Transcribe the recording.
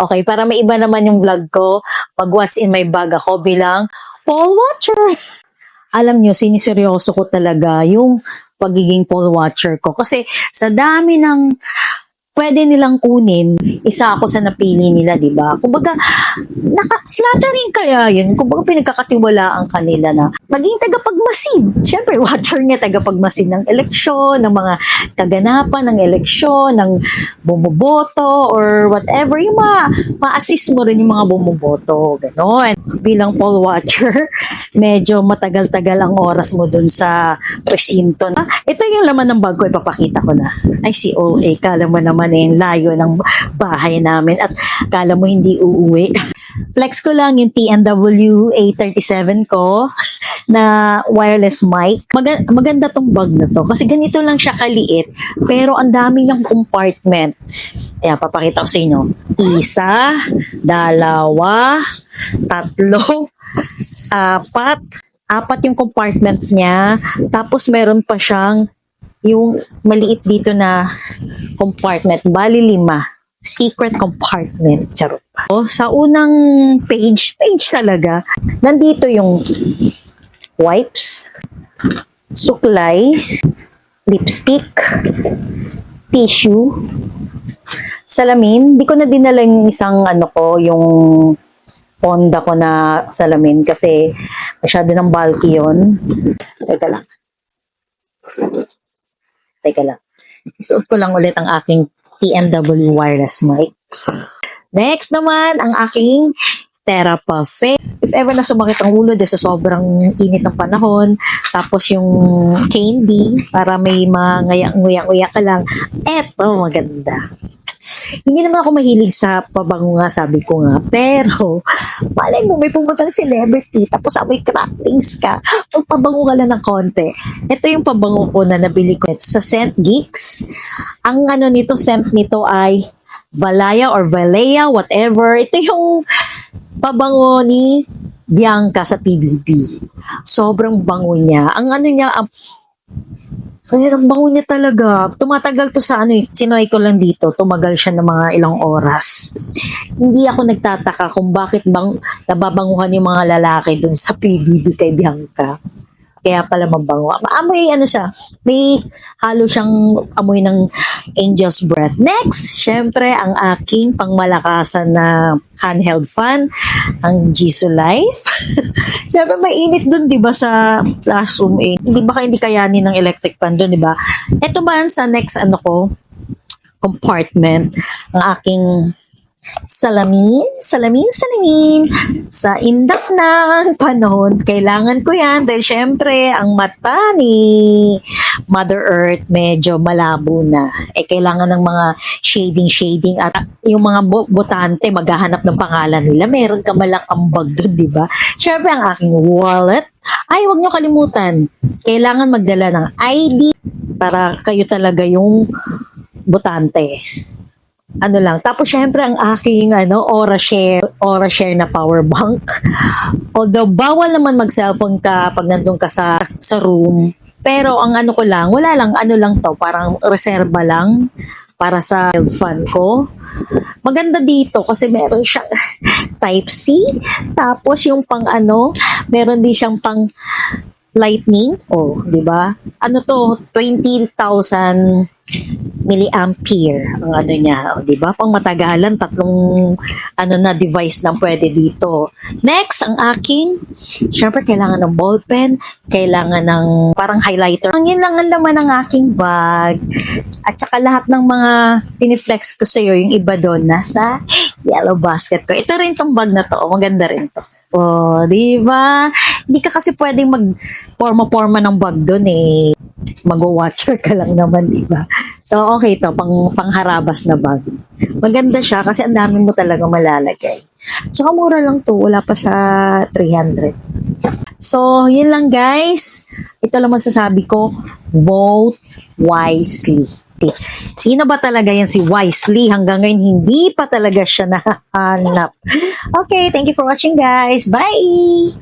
Okay, para may iba naman yung vlog ko, pag what's in my bag ako bilang Paul Watcher. Alam nyo, siniseryoso ko talaga yung pagiging Paul Watcher ko. Kasi sa dami ng pwede nilang kunin, isa ako sa napili nila, di ba? Kumbaga, flattering kaya yun. Kumbaga, pinagkakatiwalaan kanila na maging tagapagmasid. Siyempre, watcher niya tagapagmasid ng eleksyon, ng mga kaganapan ng eleksyon, ng bumoboto, or whatever. Yung ma-assist mo rin yung mga bumoboto. Ganon. Bilang Paul Watcher, medyo matagal-tagal ang oras mo dun sa presinto. Ito yung laman ng bag ko, ipapakita ko na. Ay, si OA, kala mo naman layo ng bahay namin at kala mo hindi uuwi. Flex ko lang yung TNW A37 ko na wireless mic. Maganda tong bag na to kasi ganito lang siya kaliit pero ang dami niyang compartment. Ayan, papakita ko sa inyo. Isa, dalawa, tatlo, apat yung compartment niya. Tapos meron pa siyang yung maliit dito na compartment, bali 5. Secret compartment, charot pa. Sa unang page talaga, nandito yung wipes, suklay, lipstick, tissue, salamin. Di ko na dinala yung isang yung Honda ko na salamin kasi masyado ng bulky yun. Teka lang. Isuot ko lang ulit ang aking TNW wireless mic. Next naman, ang aking TheraPuff. If ever na sumakit ang ulo dahil sa sobrang init ng panahon, tapos yung candy, para may nguya-nguya ka lang, eto, maganda. Hindi naman ako mahilig sa pabango nga, sabi ko nga. Pero, malay mo, may pumuntang celebrity, tapos amoy crackings ka. Magpabango ka lang ng konti. Ito yung pabango ko na nabili ko sa Scent Geeks. Ang scent nito ay Valaya or Valea, whatever. Ito yung pabango ni Bianca sa PBB. Sobrang bango niya. Ang ang bango niya talaga. Tumatagal to sa sinay ko lang dito. Tumagal siya ng mga ilang oras. Hindi ako nagtataka kung bakit nababanguhan yung mga lalaki dun sa PBB kay Bianca. Kaya pala mabango. Amoy siya. May halo siyang amoy ng angel's breath. Next, syempre, ang aking pangmalakasan na handheld fan, ang Jisoo Life. Syempre, mainit dun, di ba, sa classroom. Hindi kayanin ng electric fan dun, di ba? Ito man sa next, compartment, ang aking salamin. Sa indak ng panahon, kailangan ko yan dahil syempre, ang mata ni Mother Earth medyo malabo na. Kailangan ng mga shading at yung mga botante maghahanap ng pangalan nila. Meron ka malang ambag doon, di ba? Syempre, ang aking wallet. Ay, huwag nyo kalimutan. Kailangan magdala ng ID para kayo talaga yung botante. Tapos syempre ang aking Aura Share na power bank. Although bawal naman mag-cellphone ka pag nandun ka sa room. Pero ang ko lang, wala lang, to, parang reserba lang para sa fan ko. Maganda dito kasi meron siyang Type-C. Tapos yung meron din siyang pang lightning. Di ba? 20,000 milliampere ang niya, di ba? Pang matagalan, 3 device lang pwede dito. Next, ang aking, syempre kailangan ng ballpen, kailangan ng parang highlighter. Yun lang ang laman ng aking bag. At saka lahat ng mga piniflex ko sa'yo, yung iba doon, nasa yellow basket ko. Ito rin tong bag na to. Maganda rin to. Di ba? Hindi ka kasi pwedeng mag-forma ng bag doon mag-watcher ka lang naman, di ba? So, okay to, pangharabas na bag. Maganda siya kasi ang dami mo talaga malalagay. Tsaka mura lang to, wala pa sa 300. So, yun lang guys. Ito lang masasabi ko, vote wisely. Sino ba talaga yan si Wisely? Hanggang ngayon, hindi pa talaga siya nahanap. Okay, thank you for watching guys. Bye!